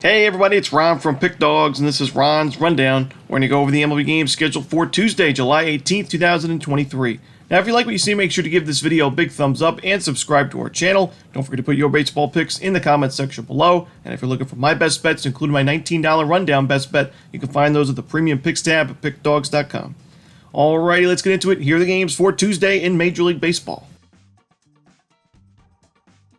Hey everybody, it's Ron from Pick Dawgz, and this is Ron's Rundown. We're going to go over the MLB games scheduled for Tuesday, July 18th, 2023. Now, if you like what you see, make sure to give this video a big thumbs up and subscribe to our channel. Don't forget to put your baseball picks in the comments section below. And if you're looking for my best bets, including my $19 rundown best bet, you can find those at the premium picks tab at pickdawgz.com. Alrighty, let's get into it. Here are the games for Tuesday in Major League Baseball.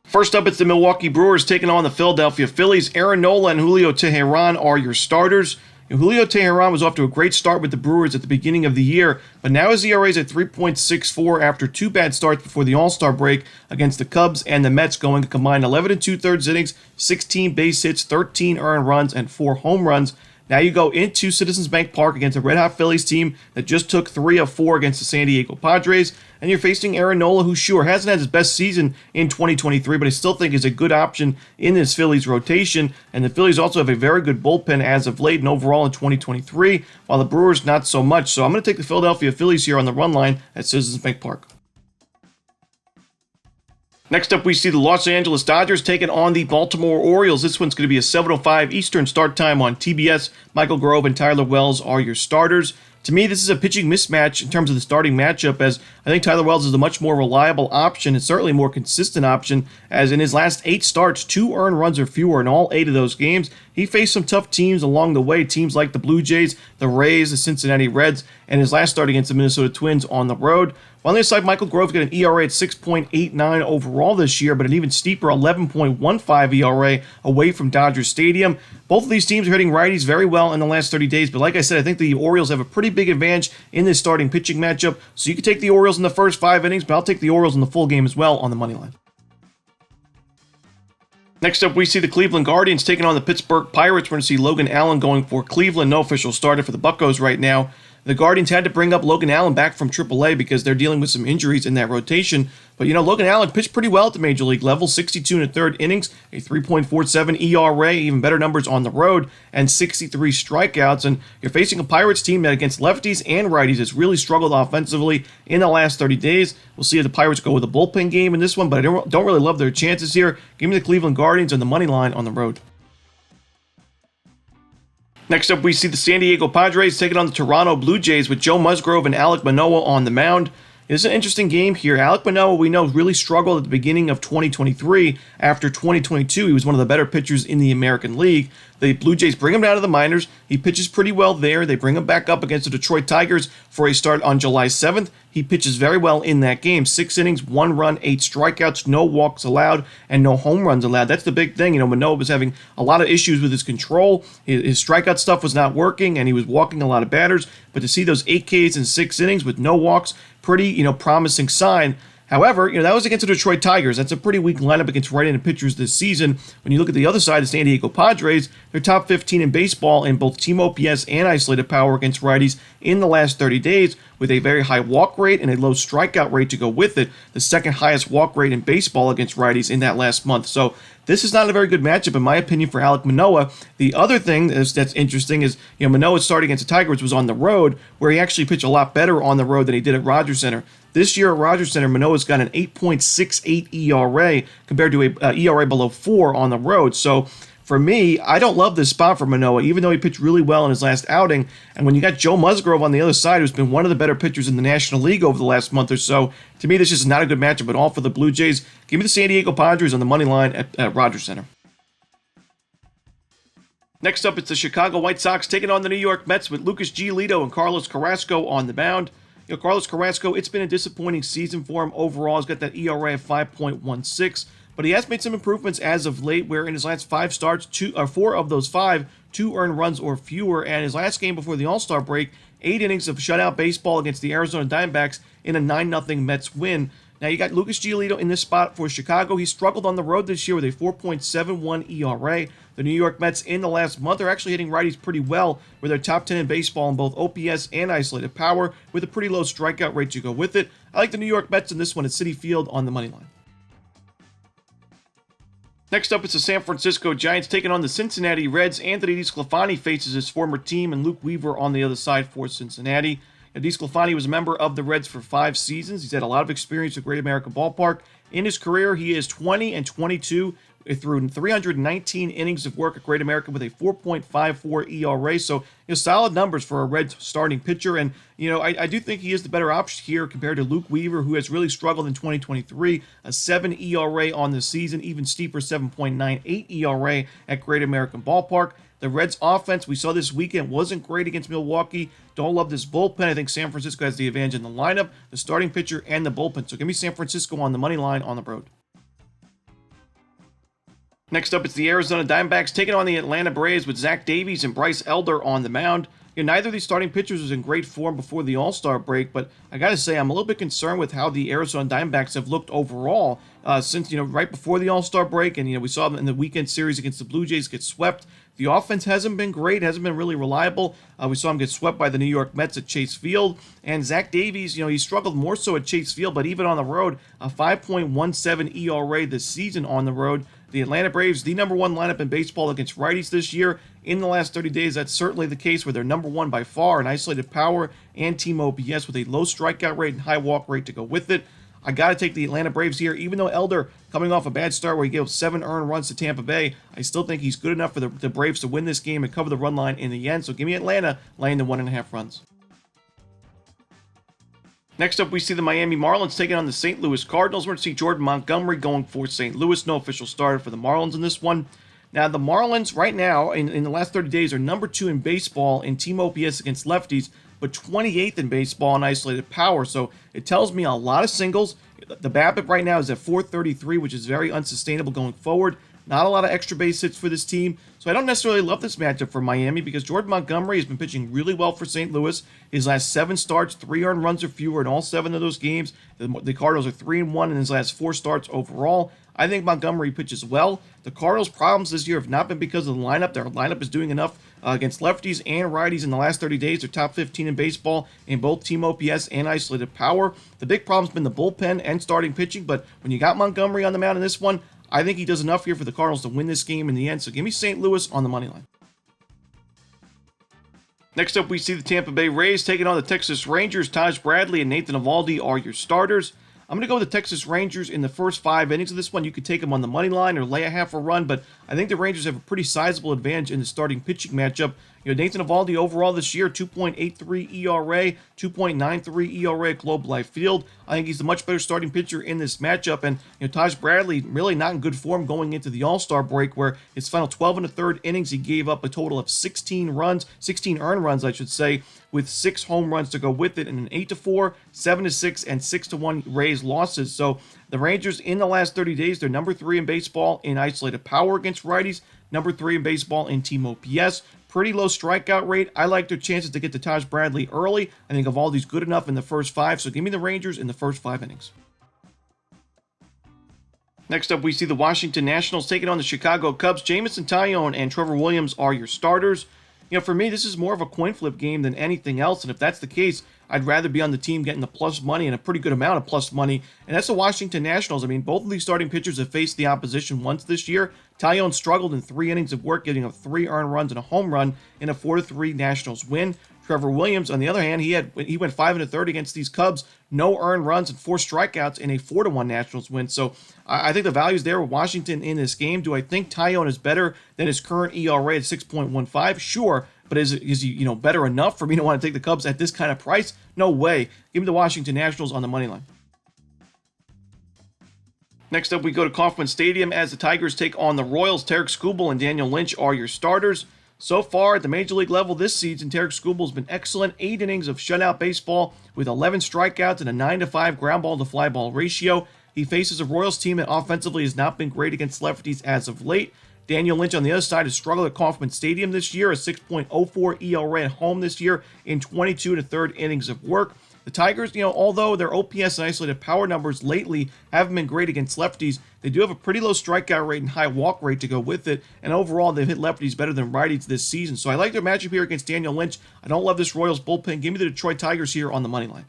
First up, it's the Milwaukee Brewers taking on the Philadelphia Phillies. Aaron Nola and Julio Teheran are your starters. Julio Teheran was off to a great start with the Brewers at the beginning of the year, but now his ERA is at 3.64 after two bad starts before the All-Star break against the Cubs and the Mets, going a combined 11 2/3 innings, 16 base hits, 13 earned runs, and 4 home runs. Now you go into Citizens Bank Park against a red-hot Phillies team that just took 3 of 4 against the San Diego Padres, and you're facing Aaron Nola, who sure hasn't had his best season in 2023, but I still think is a good option in this Phillies rotation, and the Phillies also have a very good bullpen as of late and overall in 2023, while the Brewers not so much. So I'm going to take the Philadelphia Phillies here on the run line at Citizens Bank Park. Next up, we see the Los Angeles Dodgers taking on the Baltimore Orioles. This one's going to be a 7:05 Eastern start time on TBS. Michael Grove and Tyler Wells are your starters. To me, this is a pitching mismatch in terms of the starting matchup, as I think Tyler Wells is a much more reliable option and certainly more consistent option, as in his last 8 starts, 2 earned runs or fewer in all 8 of those games. He faced some tough teams along the way, teams like the Blue Jays, the Rays, the Cincinnati Reds, and his last start against the Minnesota Twins on the road. On the other side, Michael Grove got an ERA at 6.89 overall this year, but an even steeper 11.15 ERA away from Dodger Stadium. Both of these teams are hitting righties very well in the last 30 days, but like I said, I think the Orioles have a pretty big advantage in this starting pitching matchup, so you can take the Orioles in the first 5 innings, but I'll take the Orioles in the full game as well on the money line. Next up, we see the Cleveland Guardians taking on the Pittsburgh Pirates. We're going to see Logan Allen going for Cleveland. No official starter for the Buccos right now. The Guardians had to bring up Logan Allen back from AAA because they're dealing with some injuries in that rotation. But, Logan Allen pitched pretty well at the Major League level, 62 1/3 innings, a 3.47 ERA, even better numbers on the road, and 63 strikeouts. And you're facing a Pirates team that against lefties and righties has really struggled offensively in the last 30 days. We'll see if the Pirates go with a bullpen game in this one, but I don't really love their chances here. Give me the Cleveland Guardians on the money line on the road. Next up, we see the San Diego Padres taking on the Toronto Blue Jays with Joe Musgrove and Alek Manoah on the mound. It's an interesting game here. Alek Manoah, we know, really struggled at the beginning of 2023. After 2022, he was one of the better pitchers in the American League. The Blue Jays bring him down to the minors. He pitches pretty well there. They bring him back up against the Detroit Tigers for a start on July 7th. He pitches very well in that game. 6 innings, 1 run, 8 strikeouts, no walks allowed, and no home runs allowed. That's the big thing. Manoah was having a lot of issues with his control. His strikeout stuff was not working, and he was walking a lot of batters. But to see those 8 Ks in 6 innings with no walks, pretty, promising sign. However, that was against the Detroit Tigers. That's a pretty weak lineup against right-handed pitchers this season. When you look at the other side, the San Diego Padres, they're top 15 in baseball in both team OPS and isolated power against righties in the last 30 days, with a very high walk rate and a low strikeout rate to go with it, the second highest walk rate in baseball against righties in that last month. So this is not a very good matchup, in my opinion, for Alek Manoah. The other thing that's interesting is, Manoah's start against the Tigers was on the road, where he actually pitched a lot better on the road than he did at Rogers Center. This year at Rogers Center, Manoah's got an 8.68 ERA compared to a ERA below 4 on the road. So for me, I don't love this spot for Manoah, even though he pitched really well in his last outing. And when you got Joe Musgrove on the other side, who's been one of the better pitchers in the National League over the last month or so, to me, this is not a good matchup at all for the Blue Jays. Give me the San Diego Padres on the money line at Rogers Center. Next up, it's the Chicago White Sox taking on the New York Mets with Lucas Giolito and Carlos Carrasco on the mound. Carlos Carrasco, it's been a disappointing season for him overall. He's got that ERA of 5.16, but he has made some improvements as of late, where in his last 5 starts, 4 of those 5, 2 earned runs or fewer, and his last game before the All-Star break, 8 innings of shutout baseball against the Arizona Diamondbacks in a 9-0 Mets win. Now, you got Lucas Giolito in this spot for Chicago. He struggled on the road this year with a 4.71 ERA. The New York Mets in the last month are actually hitting righties pretty well, where they're top 10 in baseball in both OPS and isolated power, with a pretty low strikeout rate to go with it. I like the New York Mets in this one at Citi Field on the money line. Next up, it's the San Francisco Giants taking on the Cincinnati Reds. Anthony DeSclafani faces his former team, and Luke Weaver on the other side for Cincinnati. DeSclafani was a member of the Reds for 5 seasons. He's had a lot of experience at Great American Ballpark. In his career, he is 20-22 through 319 innings of work at Great American with a 4.54 ERA. So, solid numbers for a Reds starting pitcher. And, I do think he is the better option here compared to Luke Weaver, who has really struggled in 2023. A 7 ERA on the season, even steeper 7.98 ERA at Great American Ballpark. The Reds offense we saw this weekend wasn't great against Milwaukee. Don't love this bullpen. I think San Francisco has the advantage in the lineup, the starting pitcher, and the bullpen. So give me San Francisco on the money line on the road. Next up, it's the Arizona Diamondbacks taking on the Atlanta Braves with Zach Davies and Bryce Elder on the mound. Neither of these starting pitchers was in great form before the All-Star break, but I got to say I'm a little bit concerned with how the Arizona Diamondbacks have looked overall since, right before the All-Star break, and, we saw them in the weekend series against the Blue Jays get swept. The offense hasn't been great, hasn't been really reliable. We saw him get swept by the New York Mets at Chase Field, and Zach Davies, he struggled more so at Chase Field, but even on the road, a 5.17 ERA this season on the road. The Atlanta Braves, the number one lineup in baseball against righties this year. In the last 30 days, that's certainly the case where they're number one by far in isolated power and team OPS with a low strikeout rate and high walk rate to go with it. I got to take the Atlanta Braves here, even though Elder, coming off a bad start where he gave 7 earned runs to Tampa Bay, I still think he's good enough for the Braves to win this game and cover the run line in the end. So give me Atlanta laying the 1.5 runs. Next up, we see the Miami Marlins taking on the St. Louis Cardinals. We're going to see Jordan Montgomery going for St. Louis. No official starter for the Marlins in this one. Now, the Marlins right now, in the last 30 days, are number 2 in baseball in team OPS against lefties, but 28th in baseball in isolated power. So it tells me a lot of singles. The BABIP right now is at 433, which is very unsustainable going forward. Not a lot of extra base hits for this team. So I don't necessarily love this matchup for Miami because Jordan Montgomery has been pitching really well for St. Louis. His last 7 starts, 3 earned runs or fewer in all 7 of those games. The Cardinals are 3-1 in his last 4 starts overall. I think Montgomery pitches well. The Cardinals' problems this year have not been because of the lineup. Their lineup is doing enough against lefties and righties in the last 30 days. They're top 15 in baseball in both team OPS and isolated power. The big problem's been the bullpen and starting pitching, but when you got Montgomery on the mound in this one, I think he does enough here for the Cardinals to win this game in the end. So give me St. Louis on the money line. Next up, we see the Tampa Bay Rays taking on the Texas Rangers. Taj Bradley and Nathan Eovaldi are your starters. I'm going to go with the Texas Rangers in the first 5 innings of this one. You could take them on the money line or lay a half a run, but I think the Rangers have a pretty sizable advantage in the starting pitching matchup. Nathan Eovaldi overall this year, 2.83 ERA, 2.93 ERA at Globe Life Field. I think he's the much better starting pitcher in this matchup, and Taj Bradley really not in good form going into the All-Star break, where his final 12 1/3 innings he gave up a total of 16 earned runs, I should say, with 6 home runs to go with it, and an 8-4, 7-6, and 6-1 Rays losses. So the Rangers in the last 30 days, they're number 3 in baseball in isolated power against righties, number 3 in baseball in team OPS. Pretty low strikeout rate. I like their chances to get to Taj Bradley early. I think Eovaldi's good enough in the first 5, so give me the Rangers in the first 5 innings. Next up, we see the Washington Nationals taking on the Chicago Cubs. Jameson Taillon and Trevor Williams are your starters. For me, this is more of a coin flip game than anything else, and if that's the case, I'd rather be on the team getting the plus money and a pretty good amount of plus money, and that's the Washington Nationals. I mean, both of these starting pitchers have faced the opposition once this year. Taillon struggled in 3 innings of work, getting up 3 earned runs and a home run in a 4-3 Nationals win. Trevor Williams, on the other hand, he went 5 1/3 against these Cubs, no earned runs and 4 strikeouts in a 4-1 Nationals win. So I think the value's there with Washington in this game. Do I think Taillon is better than his current ERA at 6.15? Sure, but is he better enough for me to want to take the Cubs at this kind of price? No way. Give me the Washington Nationals on the money line. Next up, we go to Kauffman Stadium as the Tigers take on the Royals. Tarek Skubal and Daniel Lynch are your starters. So far, at the Major League level this season, Tarek Skubal has been excellent. 8 innings of shutout baseball with 11 strikeouts and a 9-5 ground ball to fly ball ratio. He faces a Royals team that offensively has not been great against lefties as of late. Daniel Lynch on the other side has struggled at Kauffman Stadium this year, a 6.04 ERA at home this year in 22 1/3 innings of work. The Tigers, although their OPS and isolated power numbers lately haven't been great against lefties, they do have a pretty low strikeout rate and high walk rate to go with it, and overall they've hit lefties better than righties this season. So I like their matchup here against Daniel Lynch. I don't love this Royals bullpen. Give me the Detroit Tigers here on the money line.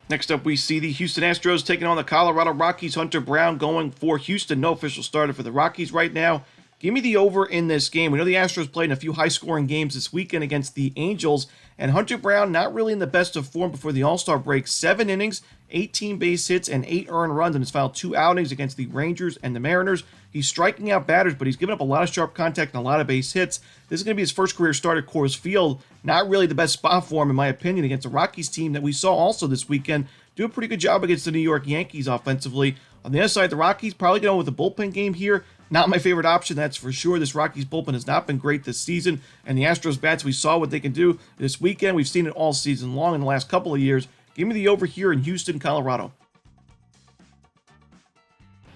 Next up, we see the Houston Astros taking on the Colorado Rockies. Hunter Brown going for Houston. No official starter for the Rockies right now. Give me the over in this game. We know the Astros played in a few high-scoring games this weekend against the Angels, and Hunter Brown not really in the best of form before the All-Star break. 7 innings, 18 base hits and 8 earned runs in his final 2 outings against the Rangers and the Mariners. He's striking out batters, but he's given up a lot of sharp contact and a lot of base hits. This is going to be his first career start at Coors Field. Not really the best spot for him, in my opinion, against a Rockies team that we saw also this weekend do a pretty good job against the New York Yankees offensively. On the other side, the Rockies probably going with a bullpen game here. Not my favorite option, that's for sure. This Rockies bullpen has not been great this season, and the Astros bats, we saw what they can do this weekend. We've seen it all season long in the last couple of years. Give me the over here in Houston, Colorado.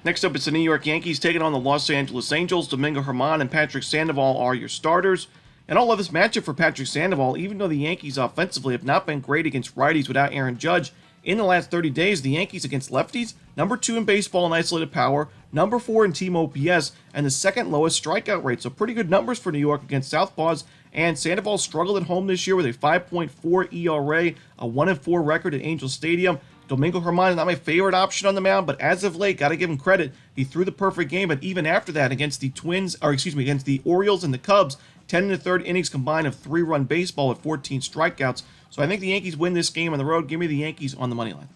Next up, it's the New York Yankees taking on the Los Angeles Angels. Domingo Germán and Patrick Sandoval are your starters. And I'll love this matchup for Patrick Sandoval, even though the Yankees offensively have not been great against righties without Aaron Judge. In the last 30 days, the Yankees against lefties, number 2 in baseball in isolated power, number 4 in team OPS, and the second lowest strikeout rate. So pretty good numbers for New York against southpaws. And Sandoval struggled at home this year with a 5.4 ERA, a 1-4 record at Angel Stadium. Domingo Germán is not my favorite option on the mound, but as of late, got to give him credit. He threw the perfect game, but even after that, against the Orioles and the Cubs, 10 in the third innings combined of 3-run baseball with 14 strikeouts. So I think the Yankees win this game on the road. Give me the Yankees on the money line.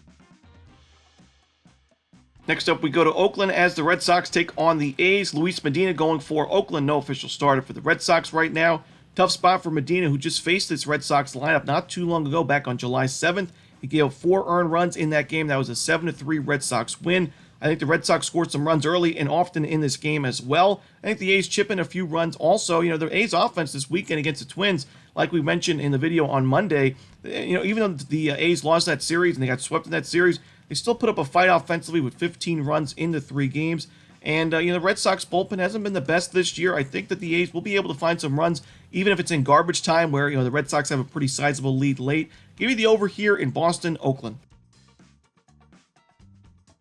Next up, we go to Oakland as the Red Sox take on the A's. Luis Medina going for Oakland. No official starter for the Red Sox right now. Tough spot for Medina, who just faced this Red Sox lineup not too long ago, back on July 7th. He gave up 4 earned runs in that game. That was a 7-3 Red Sox win. I think the Red Sox scored some runs early and often in this game as well. I think the A's chip in a few runs also. The A's offense this weekend against the Twins, like we mentioned in the video on Monday, even though the A's lost that series and they got swept in that series, they still put up a fight offensively with 15 runs in the 3 games. And, the Red Sox bullpen hasn't been the best this year. I think that the A's will be able to find some runs, even if it's in garbage time where, the Red Sox have a pretty sizable lead late. Give me the over here in Boston, Oakland.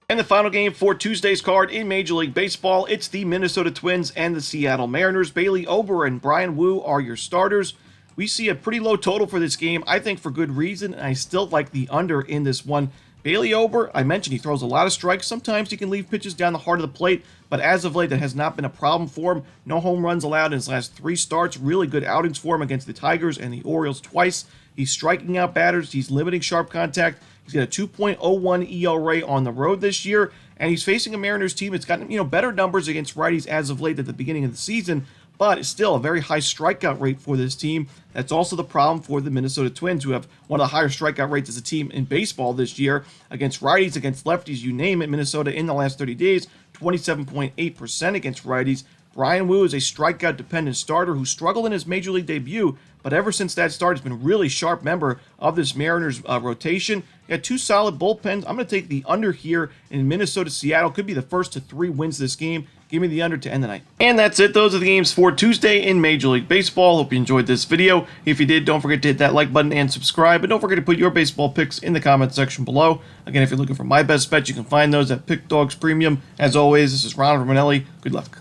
And the final game for Tuesday's card in Major League Baseball, it's the Minnesota Twins and the Seattle Mariners. Bailey Ober and Brian Wu are your starters. We see a pretty low total for this game, I think for good reason, and I still like the under in this one. Bailey Ober, I mentioned he throws a lot of strikes. Sometimes he can leave pitches down the heart of the plate, but as of late, that has not been a problem for him. No home runs allowed in his last 3 starts. Really good outings for him against the Tigers and the Orioles twice. He's striking out batters. He's limiting sharp contact. He's got a 2.01 ERA on the road this year, and he's facing a Mariners team that's gotten better numbers against righties as of late at the beginning of the season, but it's still a very high strikeout rate for this team. That's also the problem for the Minnesota Twins, who have one of the higher strikeout rates as a team in baseball this year against righties, against lefties, you name it. Minnesota in the last 30 days, 27.8% against righties. Brian Wu is a strikeout-dependent starter who struggled in his Major League debut, but ever since that start has been a really sharp member of this Mariners rotation. He had 2 solid bullpens. I'm going to take the under here in Minnesota-Seattle. Could be the first to 3 wins this game. Give me the under to end the night. And that's it. Those are the games for Tuesday in Major League Baseball. Hope you enjoyed this video. If you did, don't forget to hit that like button and subscribe. And don't forget to put your baseball picks in the comment section below. Again, if you're looking for my best bets, you can find those at Pickdawgz Premium. As always, this is Ron Romanelli. Good luck.